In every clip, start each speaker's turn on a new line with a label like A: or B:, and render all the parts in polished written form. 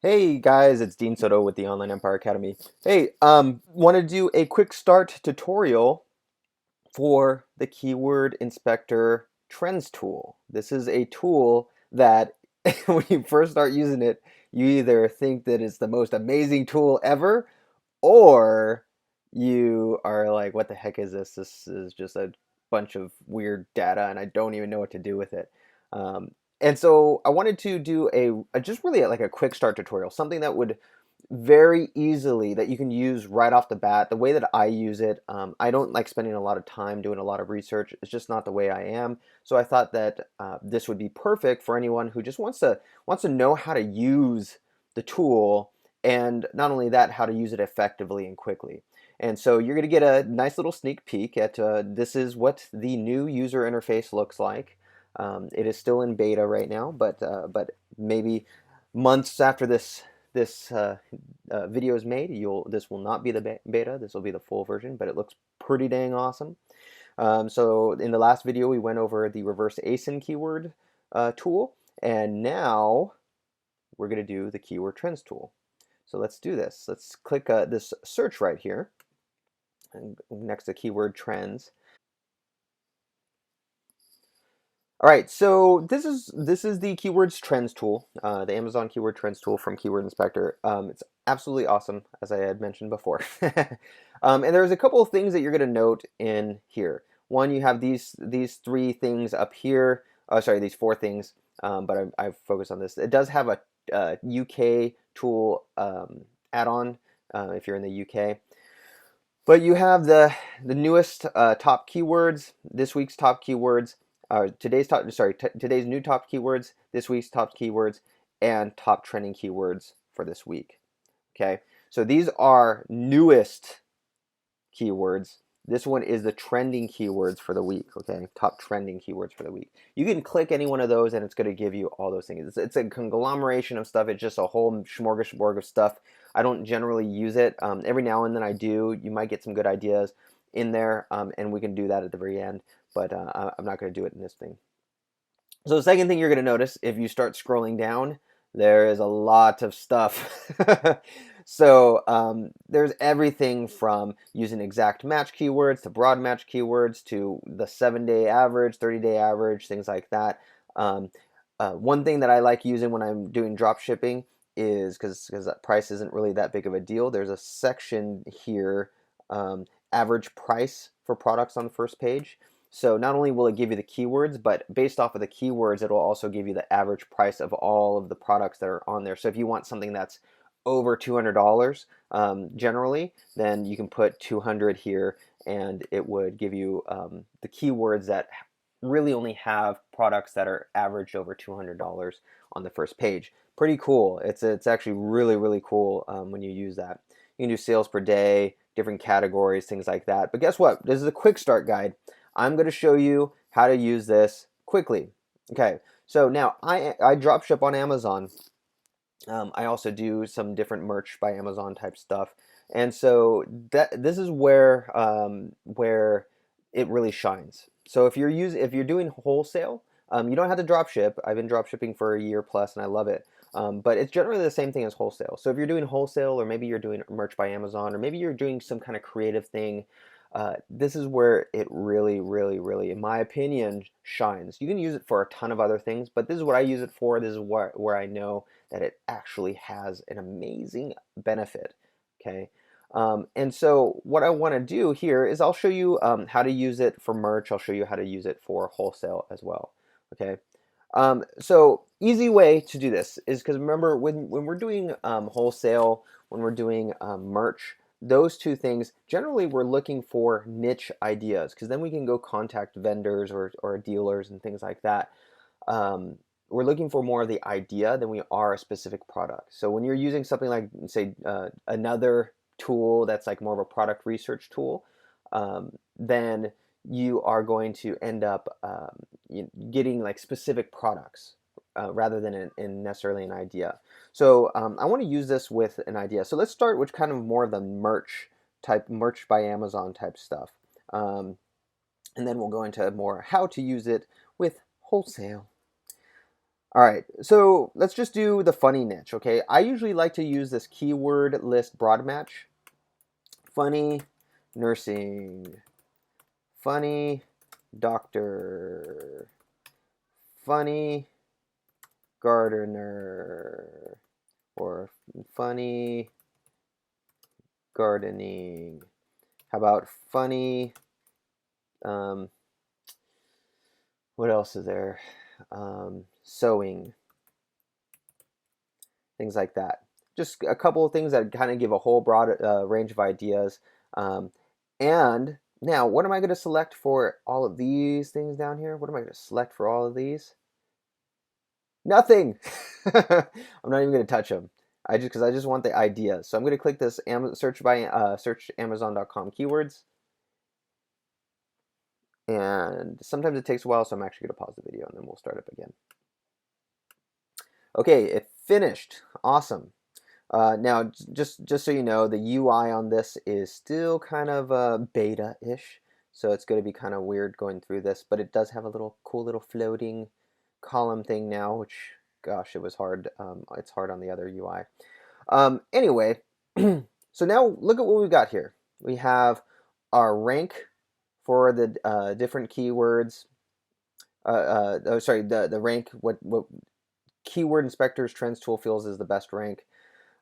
A: Hey guys, it's Dean Soto with the Online Empire Academy. Hey, want to do a quick start tutorial for the Keyword Inspector Trends tool. This is a tool that when you first start using it, you either think that it's the most amazing tool ever, or you are like, what the heck is this? This is just a bunch of weird data and I don't even know what to do with it. Um, and so I wanted to do a just really like a quick start tutorial, something that would very easily that you can use right off the bat. The way that I use it, I don't like spending a lot of time doing a lot of research. It's just not the way I am. So I thought that this would be perfect for anyone who just wants to know how to use the tool, and not only that, how to use it effectively and quickly. And so you're going to get a nice little sneak peek at this is what the new user interface looks like. It is still in beta right now, but maybe months after this video is made, this will not be the beta. This will be the full version, but it looks pretty dang awesome. So in the last video, we went over the reverse ASIN keyword tool, and now we're going to do the keyword trends tool. So let's do this. Let's click this search right here, and next to keyword trends. All right, so this is the keywords trends tool, the Amazon keyword trends tool from Keyword Inspector. It's absolutely awesome, as I had mentioned before. And there's a couple of things that you're going to note in here. One, you have these three things up here. Oh, sorry, these four things. But I've focused on this. It does have a UK tool add-on if you're in the UK. But you have the newest top keywords, this week's top keywords, today's new top keywords, this week's top keywords, and top trending keywords for this week. Okay, so these are newest keywords. This one is the trending keywords for the week. Okay, top trending keywords for the week. You can click any one of those and it's going to give you all those things. It's a conglomeration of stuff. It's just a whole smorgasbord of stuff. I don't generally use it. Every now and then I do. You might get some good ideas in there, and we can do that at the very end, but I'm not going to do it in this thing. So the second thing you're going to notice if you start scrolling down, there is a lot of stuff. So there's everything from using exact match keywords to broad match keywords to the 7-day average, 30-day average, things like that. One thing that I like using when I'm doing drop shipping is because that price isn't really that big of a deal. There's a section here, average price for products on the first page. So not only will it give you the keywords, but based off of the keywords, it'll also give you the average price of all of the products that are on there. So if you want something that's over $200 generally, then you can put 200 here, and it would give you the keywords that really only have products that are averaged over $200 on the first page. Pretty cool. It's actually really cool when you use that. You can do sales per day, different categories, things like that. But guess what? This is a quick start guide. I'm going to show you how to use this quickly. Okay, so now I drop ship on Amazon. I also do some different merch by Amazon type stuff, and so this is where it really shines. So if you're doing wholesale, you don't have to drop ship. I've been drop shipping for a year plus, and I love it. But it's generally the same thing as wholesale. So if you're doing wholesale, or maybe you're doing merch by Amazon, or maybe you're doing some kind of creative thing, this is where it really, in my opinion, shines. You can use it for a ton of other things, but this is what I use it for. This is where I know that it actually has an amazing benefit. Okay. And so what I want to do here is I'll show you how to use it for merch. I'll show you how to use it for wholesale as well. Okay. So easy way to do this is because remember when we're doing wholesale, when we're doing merch, those two things, generally we're looking for niche ideas because then we can go contact vendors or dealers and things like that. We're looking for more of the idea than we are a specific product. So when you're using something like, say, another tool that's like more of a product research tool, then you are going to end up getting like specific products rather than in necessarily an idea. So I want to use this with an idea. So let's start with kind of more of the merch by Amazon type stuff. And then we'll go into more how to use it with wholesale. All right, so let's just do the funny niche, okay? I usually like to use this keyword list broad match. Funny nursing, funny doctor, funny gardener, or funny gardening. How about funny, um, what else is there? Sewing, things like that. Just a couple of things that kind of give a whole broad range of ideas. Um, and now, what am I going to select for all of these things down here? What am I going to select for all of these? Nothing. I'm not even going to touch them. Because I just want the idea. So I'm going to click this search Amazon.com keywords. And sometimes it takes a while, so I'm actually going to pause the video and then we'll start up again. Okay, it finished. Awesome. Now, just so you know, the UI on this is still kind of beta-ish, so it's going to be kind of weird going through this, but it does have a little cool little floating column thing now, which, gosh, it was hard. It's hard on the other UI. Anyway, so now look at what we've got here. We have our rank for the different keywords. Sorry, the rank, what Keyword Inspector's Trends tool feels is the best rank.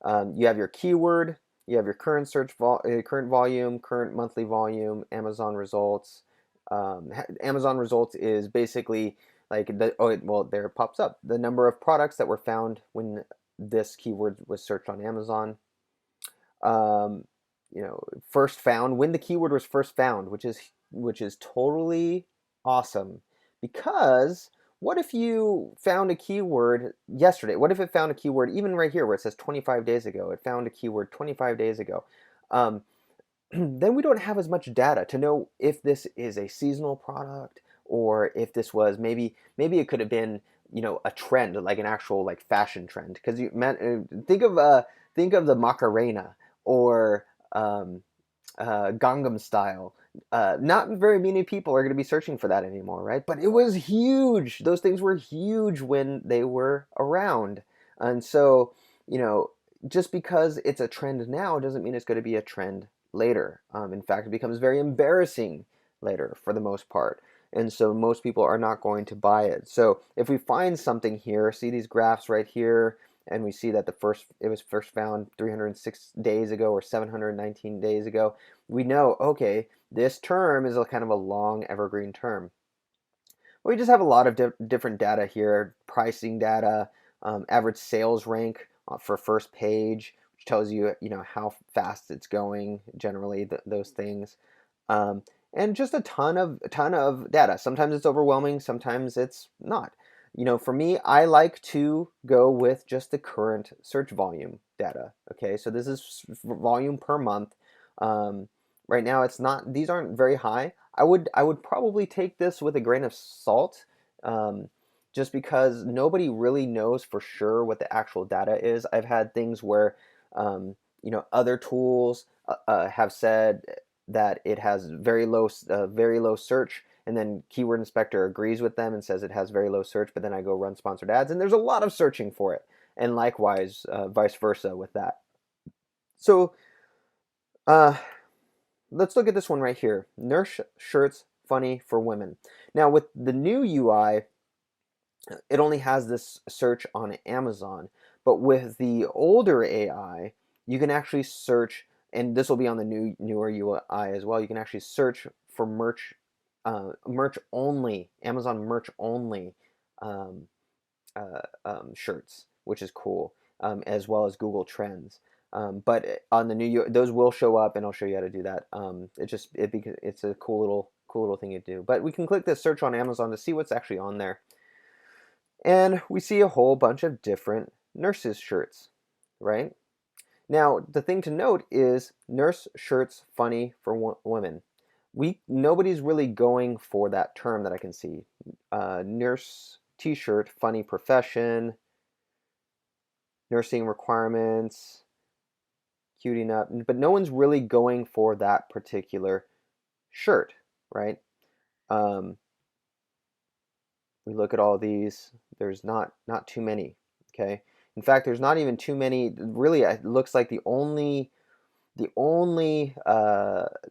A: You have your keyword, you have your current current volume, current monthly volume, Amazon results. Amazon results is basically like well, there it pops up the number of products that were found when this keyword was searched on Amazon. Um, first found when the keyword was first found, which is totally awesome because what if you found a keyword yesterday? What if it found a keyword even right here where it says 25 days ago? It found a keyword 25 days ago. Um, then we don't have as much data to know if this is a seasonal product or if this was maybe it could have been a trend, like an actual like fashion trend, because think of the Macarena or Gangnam Style. Not very many people are going to be searching for that anymore, right? But it was huge. Those things were huge when they were around. And so, you know, just because it's a trend now doesn't mean it's going to be a trend later. In fact, it becomes very embarrassing later for the most part. And so most people are not going to buy it. So if we find something here, see these graphs right here, and we see that it was first found 306 days ago or 719 days ago, we know, okay, this term is a kind of a long evergreen term. We just have a lot of different data here, pricing data, average sales rank for first page, which tells you, how fast it's going, generally, those things. Um, and just a ton of data. Sometimes it's overwhelming, sometimes it's not. For me, I like to go with just the current search volume data. Okay, so this is volume per month. Um, right now, it's not; these aren't very high. I would probably take this with a grain of salt, um, just because nobody really knows for sure what the actual data is. I've had things where, other tools have said that it has very low search, and then Keyword Inspector agrees with them and says it has very low search, but then I go run sponsored ads, and there's a lot of searching for it, and likewise, vice versa with that. So, uh, let's look at this one right here. Nurse shirts funny for women. Now with the new UI, it only has this search on Amazon, but with the older AI, you can actually search, and this will be on the newer UI as well. You can actually search for merch only, Amazon merch only um, shirts, which is cool, as well as Google Trends. But on the those will show up, and I'll show you how to do that. It's a cool little thing to do. But we can click this search on Amazon to see what's actually on there, and we see a whole bunch of different nurses shirts, right? Now the thing to note is nurse shirts funny for women. Nobody's really going for that term that I can see. Nurse T-shirt, funny profession, nursing requirements, cuting up, but no one's really going for that particular shirt, right? Um, we look at all these, there's not too many, okay? In fact, there's not even too many. Really, it looks like the only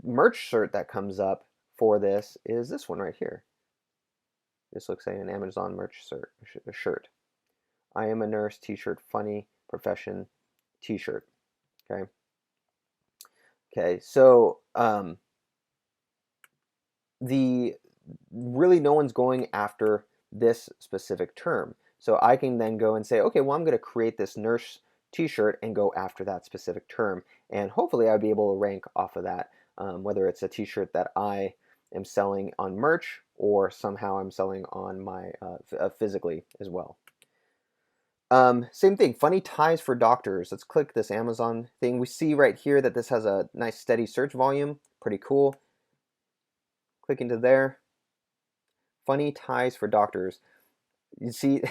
A: merch shirt that comes up for this is this one right here. This looks like an Amazon merch shirt. I am a nurse t-shirt, funny profession t-shirt. Okay. Okay. So the really no one's going after this specific term. So I can then go and say, okay, well, I'm going to create this nurse t-shirt and go after that specific term. And hopefully I'll be able to rank off of that, whether it's a t-shirt that I am selling on merch or somehow I'm selling on my physically as well. Same thing, funny ties for doctors. Let's click this Amazon thing. We see right here that this has a nice steady search volume. Pretty cool. Click into there. Funny ties for doctors. You see,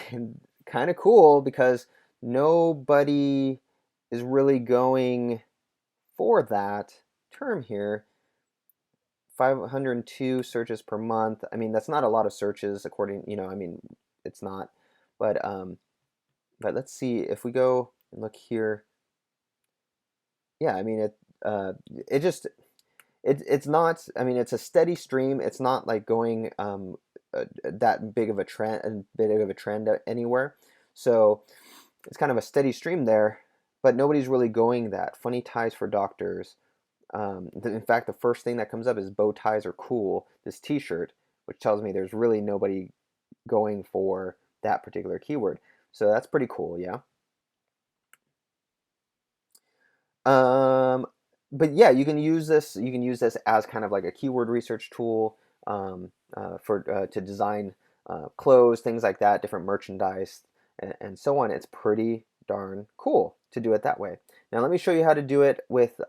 A: kind of cool because nobody is really going for that term here. 502 searches per month. I mean, that's not a lot of searches according, I mean, it's not. But let's see if we go and look here. Yeah, I mean it's not. I mean, it's a steady stream. It's not like going that big of a trend anywhere. So it's kind of a steady stream there, but nobody's really going that. Funny ties for doctors. In fact, the first thing that comes up is bow ties are cool. This T-shirt, which tells me there's really nobody going for that particular keyword. So that's pretty cool, yeah. But yeah, you can use this. You can use this as kind of like a keyword research tool for to design clothes, things like that, different merchandise, and so on. It's pretty darn cool to do it that way. Now let me show you how to do it with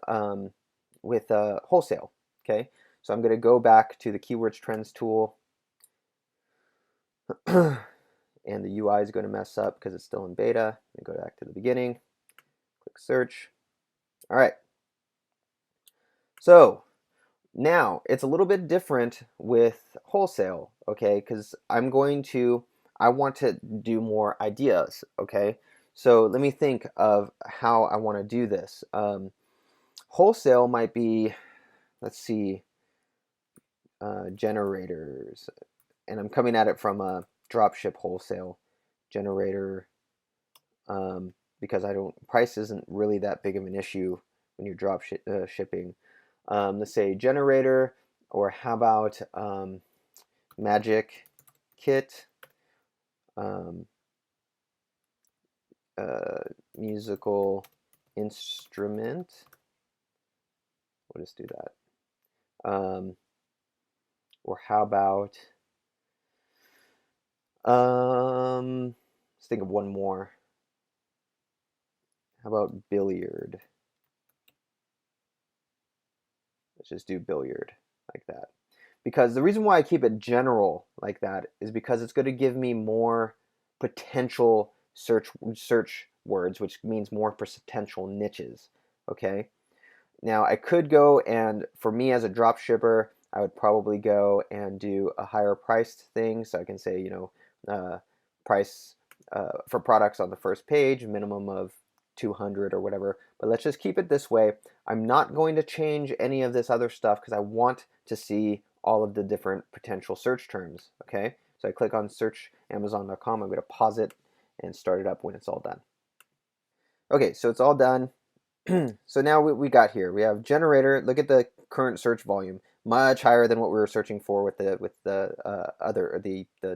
A: Wholesale. Okay, so I'm going to go back to the Keywords Trends tool, and the UI is going to mess up because it's still in beta. Let me go back to the beginning. Click search. All right. So now it's a little bit different with Wholesale, okay? Because I want to do more ideas, okay? So let me think of how I want to do this. Wholesale might be, let's see, generators, and I'm coming at it from a dropship wholesale generator because price isn't really that big of an issue when you're shipping. Let's say generator, or how about magic kit, um, musical instrument. We'll just do that. Or how about let's think of one more. How about billiard? Let's just do billiard like that. Because the reason why I keep it general like that is because it's going to give me more potential search words, which means more potential niches. Okay. Now I could go and, for me as a drop shipper, I would probably go and do a higher priced thing. So I can say, price for products on the first page, minimum of 200 or whatever. But let's just keep it this way. I'm not going to change any of this other stuff because I want to see all of the different potential search terms. Okay, so I click on search Amazon.com. I'm going to pause it and start it up when it's all done. Okay, so it's all done. So now we got here. We have generator. Look at the current search volume, much higher than what we were searching for with the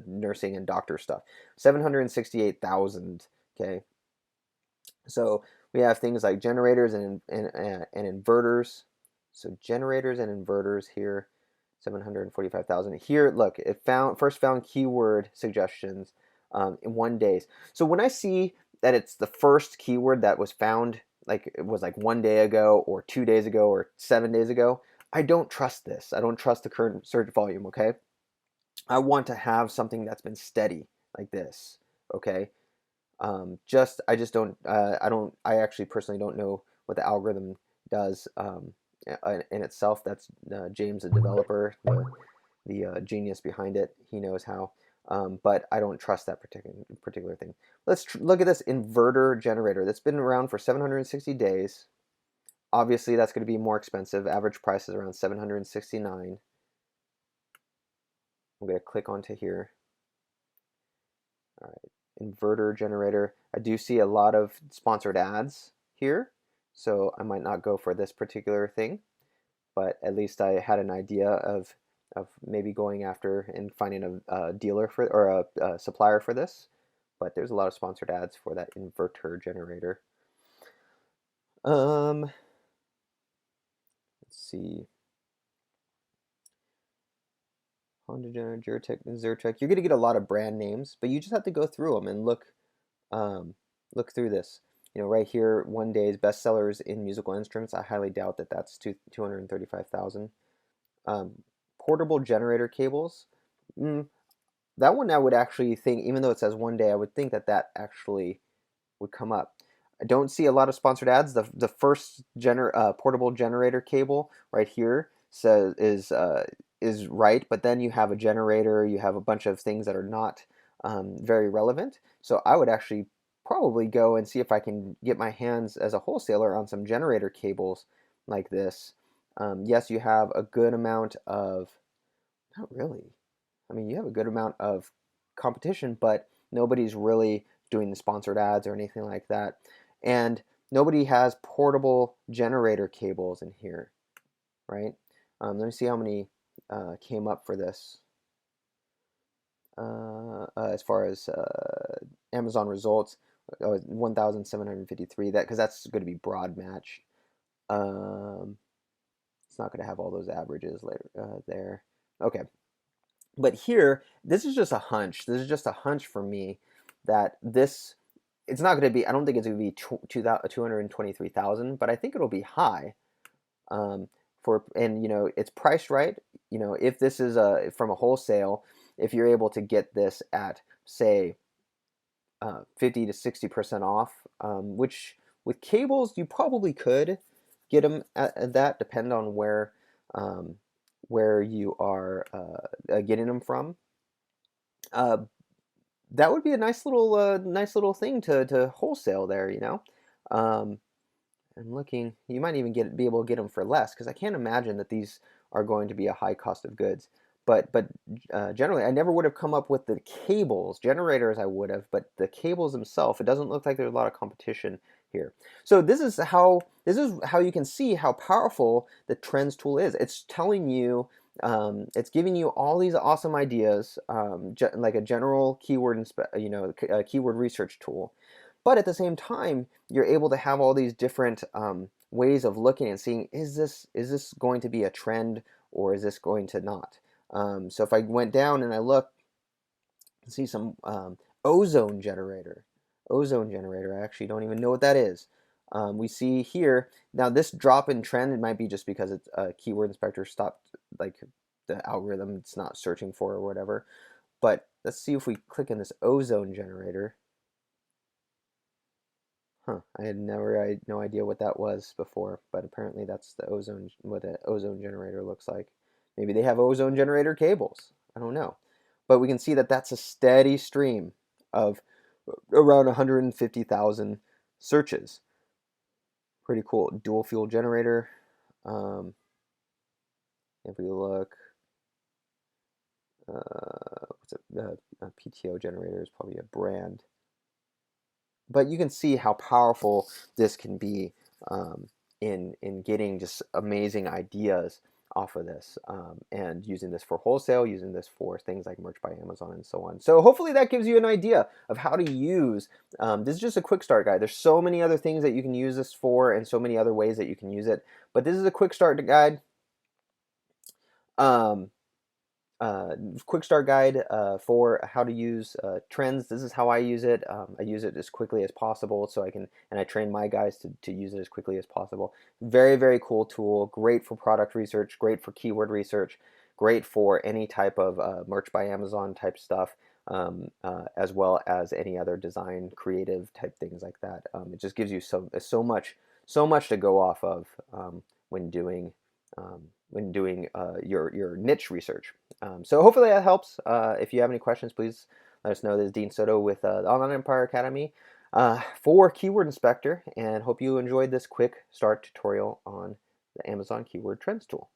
A: nursing and doctor stuff. 768,000. Okay, so we have things like generators and inverters. So generators and inverters here, 745,000. Here, look, it first found keyword suggestions in 1 day. So when I see that it's the first keyword that was found, like it was like 1 day ago or 2 days ago or 7 days ago, I don't trust this. I don't trust the current search volume, okay? I want to have something that's been steady like this, okay? I actually personally don't know what the algorithm does in itself. That's James, the developer, the genius behind it. He knows how. but I don't trust that particular thing. Let's look at this inverter generator that's been around for 760 days. Obviously, that's going to be more expensive. Average price is around 769. I'm going to click onto here. All right, inverter generator. I do see a lot of sponsored ads here, so I might not go for this particular thing, but at least I had an idea of maybe going after and finding a dealer for or a supplier for this. But there's a lot of sponsored ads for that inverter generator. Let's see. Honda generator, Zertech, Zertech. You're gonna get a lot of brand names, but you just have to go through them and look through this. You know, right here, one day's bestsellers in musical instruments. I highly doubt that that's 235,000. Portable generator cables. That one I would actually think, even though it says one day, I would think that that actually would come up. I don't see a lot of sponsored ads. The first portable generator cable right here says is right, but then you have a generator, you have a bunch of things that are not very relevant. So I would actually probably go and see if I can get my hands as a wholesaler on some generator cables like this. Yes, you have a good amount of, not really. I mean, you have a good amount of competition, but nobody's really doing the sponsored ads or anything like that. And nobody has portable generator cables in here, right? Let me see how many came up for this. As far as Amazon results, 1,753. That because that's going to be broad matched. It's not going to have all those averages later there. Okay, but here, this is just a hunch. This is just a hunch for me that this, it's not going to be, I don't think it's going to be 223,000, but I think it'll be high. And you know, it's priced right. You know, if this is from a wholesale, if you're able to get this at say 50 to 60% off, which with cables you probably could get them at that, depend on where you are getting them from. That would be a nice little thing to wholesale there, you know. I'm looking. You might even be able to get them for less because I can't imagine that these are going to be a high cost of goods. But generally, I never would have come up with the cables. Generators I would have, but the cables themselves, it doesn't look like there's a lot of competition here. So this is how you can see how powerful the trends tool is. It's telling you, it's giving you all these awesome ideas, like a general keyword keyword research tool. But at the same time, you're able to have all these different ways of looking and seeing, is this going to be a trend or is this going to not? So if I went down and I look, see some ozone generator. Ozone generator, I actually don't even know what that is. We see here, now this drop in trend, it might be just because it's a keyword inspector stopped, like the algorithm, it's not searching for or whatever. But let's see if we click in this ozone generator. Huh, I had no idea what that was before, but apparently that's what the ozone generator looks like. Maybe they have ozone generator cables. I don't know. But we can see that that's a steady stream of around 150,000 searches. Pretty cool. Dual fuel generator. If we look, what's it? A PTO generator is probably a brand. But you can see how powerful this can be in getting just amazing ideas off of this, and using this for wholesale, using this for things like merch by Amazon and so on. So hopefully that gives you an idea of how to use, this is just a quick start guide. There's so many other things that you can use this for and so many other ways that you can use it, but this is a quick start guide. Um, Quick start guide for how to use trends. This is how I use it. I use it as quickly as possible so I can, and I train my guys to use it as quickly as possible. Very, very cool tool. Great for product research, great for keyword research, great for any type of merch by Amazon type stuff, as well as any other design, creative type things like that. It just gives you so much to go off of when doing when doing your niche research. So hopefully that helps. If you have any questions, please let us know. This is Dean Soto with the Online Empire Academy for Keyword Inspector, and hope you enjoyed this quick start tutorial on the Amazon Keyword Trends tool.